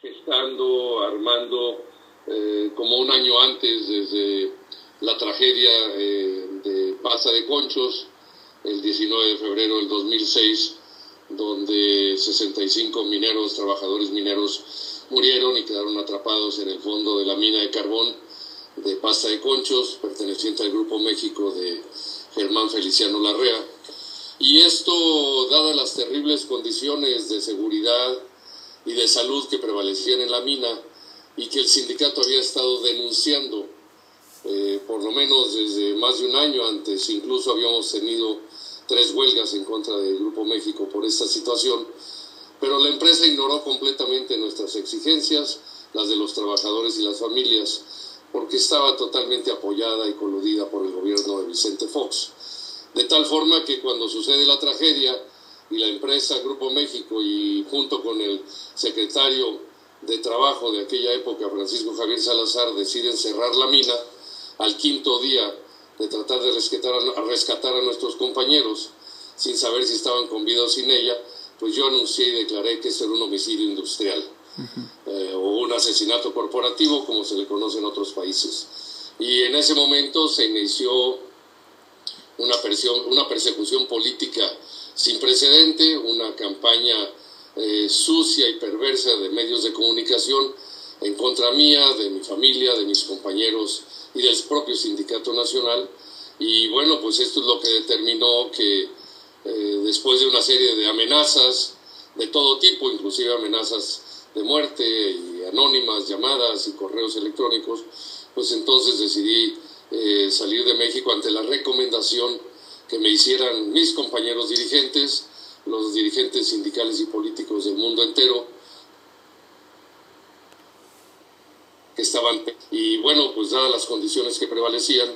gestando, armando, como un año antes, desde la tragedia de Pasta de Conchos, el 19 de febrero del 2006, donde 65 mineros, trabajadores mineros, murieron y quedaron atrapados en el fondo de la mina de carbón de Pasta de Conchos, perteneciente al Grupo México de Germán Feliciano Larrea. Y esto, dadas las terribles condiciones de seguridad y de salud que prevalecían en la mina y que el sindicato había estado denunciando por lo menos desde más de un año antes, incluso habíamos tenido 3 huelgas en contra del Grupo México por esta situación, pero la empresa ignoró completamente nuestras exigencias, las de los trabajadores y las familias, porque estaba totalmente apoyada y coludida por el gobierno de Vicente Fox. De tal forma que cuando sucede la tragedia y la empresa Grupo México, y junto con el secretario de Trabajo de aquella época, Francisco Javier Salazar, deciden cerrar la mina, al 5.º día de tratar de rescatar a nuestros compañeros, sin saber si estaban con vida o sin ella, pues yo anuncié y declaré que eso era un homicidio industrial, o un asesinato corporativo, como se le conoce en otros países. Y en ese momento se inició una persecución política sin precedente, una campaña sucia y perversa de medios de comunicación en contra mía, de mi familia, de mis compañeros y del propio Sindicato Nacional. Y bueno, pues esto es lo que determinó que después de una serie de amenazas de todo tipo, inclusive amenazas de muerte y anónimas, llamadas y correos electrónicos, pues entonces decidí salir de México ante la recomendación que me hicieran mis compañeros dirigentes, los dirigentes sindicales y políticos del mundo entero, que estaban. Y bueno, pues dadas las condiciones que prevalecían,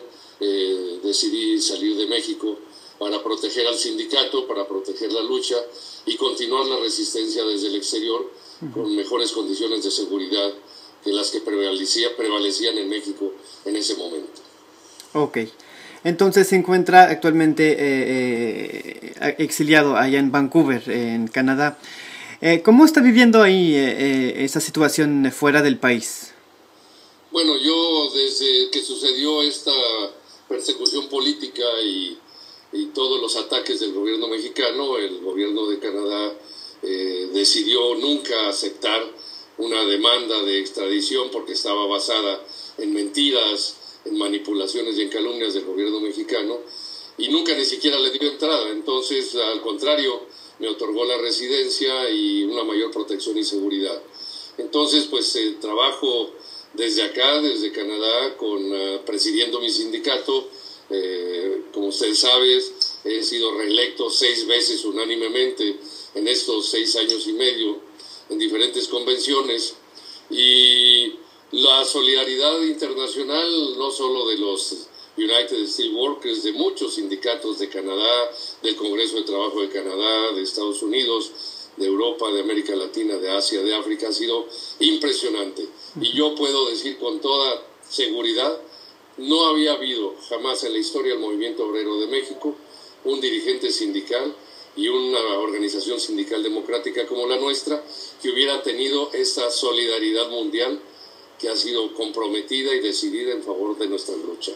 decidí salir de México para proteger al sindicato, para proteger la lucha y continuar la resistencia desde el exterior con mejores condiciones de seguridad que las que prevalecían en México en ese momento. Ok, entonces se encuentra actualmente exiliado allá en Vancouver, en Canadá. ¿Cómo está viviendo ahí esa situación fuera del país? Bueno, yo desde que sucedió esta persecución política y todos los ataques del gobierno mexicano, el gobierno de Canadá decidió nunca aceptar una demanda de extradición porque estaba basada en mentiras, en manipulaciones y en calumnias del gobierno mexicano, y nunca ni siquiera le dio entrada. Entonces, al contrario, me otorgó la residencia y una mayor protección y seguridad. Entonces, pues trabajo desde acá, desde Canadá, presidiendo mi sindicato. Como ustedes saben, he sido reelecto 6 veces unánimemente en estos 6 años y medio en diferentes convenciones, y la solidaridad internacional, no solo de los United Steelworkers, de muchos sindicatos de Canadá, del Congreso de Trabajo de Canadá, de Estados Unidos, de Europa, de América Latina, de Asia, de África, ha sido impresionante. Y yo puedo decir con toda seguridad, no había habido jamás en la historia del movimiento obrero de México un dirigente sindical y una organización sindical democrática como la nuestra que hubiera tenido esta solidaridad mundial que ha sido comprometida y decidida en favor de nuestra lucha.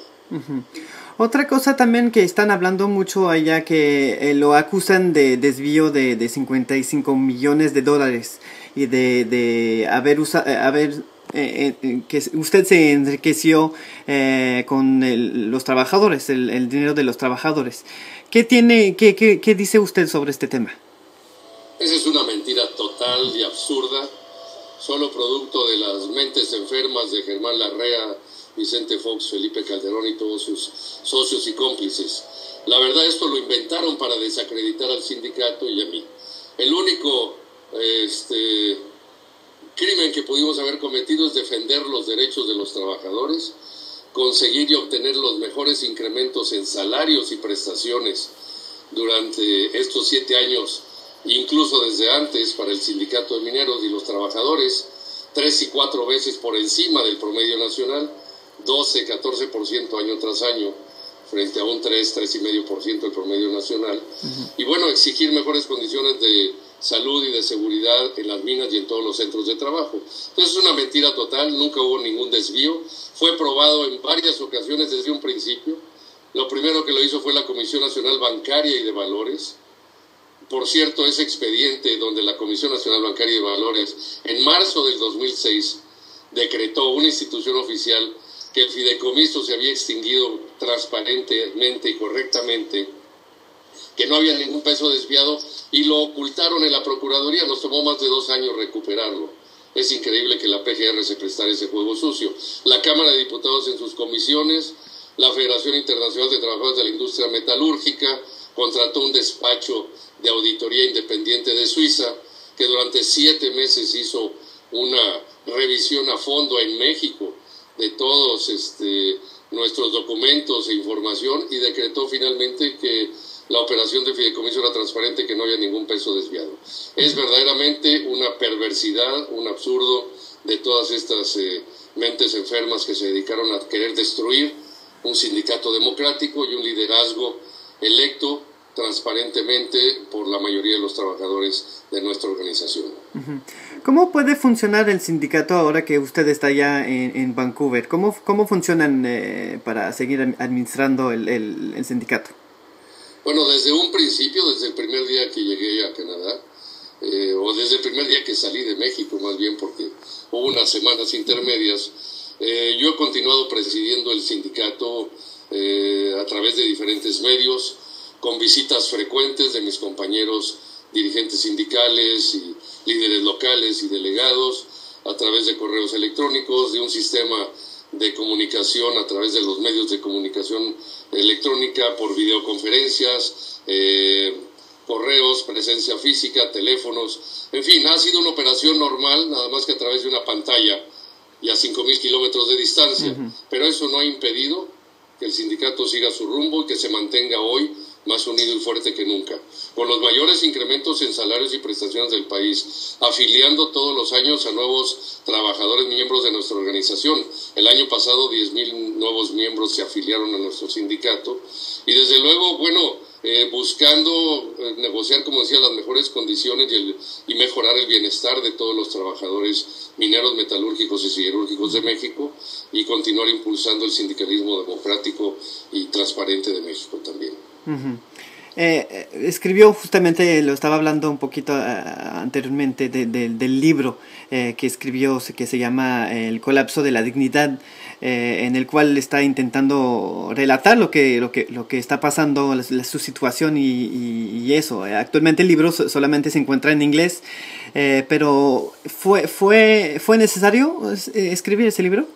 Otra cosa también que están hablando mucho allá, que lo acusan de desvío de 55 millones de dólares y de que usted se enriqueció con los trabajadores, el dinero de los trabajadores. ¿Qué dice usted sobre este tema? Esa es una mentira total y absurda, solo producto de las mentes enfermas de Germán Larrea, Vicente Fox, Felipe Calderón y todos sus socios y cómplices. La verdad, esto lo inventaron para desacreditar al sindicato y a mí. El único crimen que pudimos haber cometido es defender los derechos de los trabajadores, conseguir y obtener los mejores incrementos en salarios y prestaciones durante estos 7 años, incluso desde antes, para el sindicato de mineros y los trabajadores, 3 y 4 veces por encima del promedio nacional, 12, 14% año tras año, frente a un 3,5% del promedio nacional. Y bueno, exigir mejores condiciones de salud y de seguridad en las minas y en todos los centros de trabajo. Entonces es una mentira total, nunca hubo ningún desvío, fue probado en varias ocasiones desde un principio. Lo primero que lo hizo fue la Comisión Nacional Bancaria y de Valores. Por cierto, ese expediente donde la Comisión Nacional Bancaria y de Valores en marzo del 2006 decretó, una institución oficial, que el fideicomiso se había extinguido transparentemente y correctamente, que no había ningún peso desviado, y lo ocultaron en la Procuraduría. Nos tomó más de 2 años recuperarlo. Es increíble que la PGR se prestara ese juego sucio. La Cámara de Diputados en sus comisiones, la Federación Internacional de Trabajadores de la Industria Metalúrgica contrató un despacho de auditoría independiente de Suiza que durante 7 meses hizo una revisión a fondo en México de todos nuestros documentos e información, y decretó finalmente que la operación de fideicomiso era transparente, que no había ningún peso desviado. Es verdaderamente una perversidad, un absurdo de todas estas mentes enfermas que se dedicaron a querer destruir un sindicato democrático y un liderazgo electo transparentemente por la mayoría de los trabajadores de nuestra organización. ¿Cómo puede funcionar el sindicato ahora que usted está allá en Vancouver? ¿Cómo funcionan para seguir administrando el sindicato? Bueno, desde un principio, desde el primer día que llegué a Canadá, o desde el primer día que salí de México, más bien, porque hubo unas semanas intermedias, yo he continuado presidiendo el sindicato a través de diferentes medios, con visitas frecuentes de mis compañeros dirigentes sindicales y líderes locales y delegados, a través de correos electrónicos, de un sistema de comunicación a través de los medios de comunicación electrónica, por videoconferencias, correos, presencia física, teléfonos, en fin, ha sido una operación normal, nada más que a través de una pantalla y a 5,000 kilómetros de distancia, pero eso no ha impedido que el sindicato siga su rumbo y que se mantenga hoy más unido y fuerte que nunca, con los mayores incrementos en salarios y prestaciones del país, afiliando todos los años a nuevos trabajadores miembros de nuestra organización. El año pasado 10,000 nuevos miembros se afiliaron a nuestro sindicato, y desde luego, buscando negociar, como decía, las mejores condiciones y mejorar el bienestar de todos los trabajadores mineros, metalúrgicos y siderúrgicos de México, y continuar impulsando el sindicalismo democrático y transparente de México también. Escribió, justamente lo estaba hablando un poquito anteriormente del libro que escribió, que se llama El colapso de la dignidad, en el cual está intentando relatar lo que está pasando, su situación y eso. Actualmente el libro solamente se encuentra en inglés, pero ¿fue necesario escribir ese libro?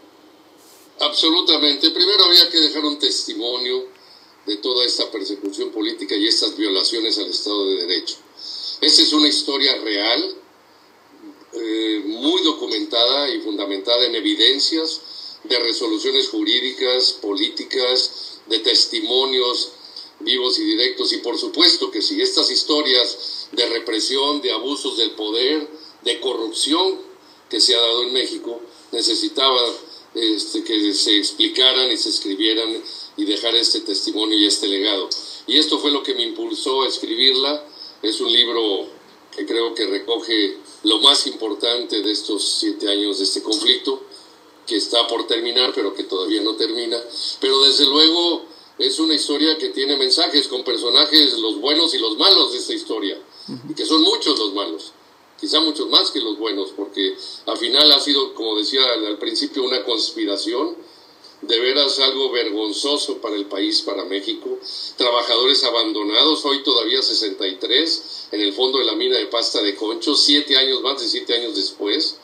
Absolutamente. Primero había que dejar un testimonio de toda esta persecución política y estas violaciones al Estado de Derecho. Esta es una historia real, muy documentada y fundamentada en evidencias de resoluciones jurídicas, políticas, de testimonios vivos y directos, y por supuesto que si estas historias de represión, de abusos del poder, de corrupción que se ha dado en México, necesitaba que se explicaran y se escribieran y dejar este testimonio y este legado. Y esto fue lo que me impulsó a escribirla. Es un libro que creo que recoge lo más importante de estos 7 años de este conflicto, que está por terminar, pero que todavía no termina. Pero desde luego es una historia que tiene mensajes, con personajes, los buenos y los malos de esta historia, y que son muchos los malos, quizá muchos más que los buenos, porque al final ha sido, como decía al principio, una conspiración, de veras algo vergonzoso para el país, para México. Trabajadores abandonados, hoy todavía 63, en el fondo de la mina de Pasta de Conchos, 7 años, más de 7 años después.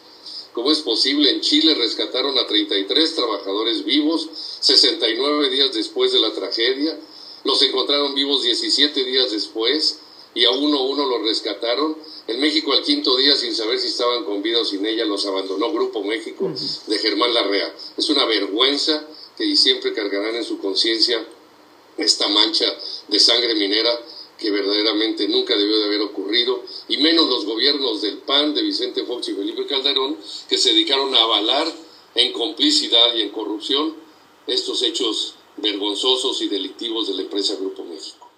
¿Cómo es posible? En Chile rescataron a 33 trabajadores vivos, 69 días después de la tragedia. Los encontraron vivos 17 días después, y a uno los rescataron. En México, al 5.º día, sin saber si estaban con vida o sin ella, los abandonó Grupo México de Germán Larrea. Es una vergüenza que siempre cargarán en su conciencia esta mancha de sangre minera que verdaderamente nunca debió de haber ocurrido, y menos los gobiernos del PAN, de Vicente Fox y Felipe Calderón, que se dedicaron a avalar en complicidad y en corrupción estos hechos vergonzosos y delictivos de la empresa Grupo México.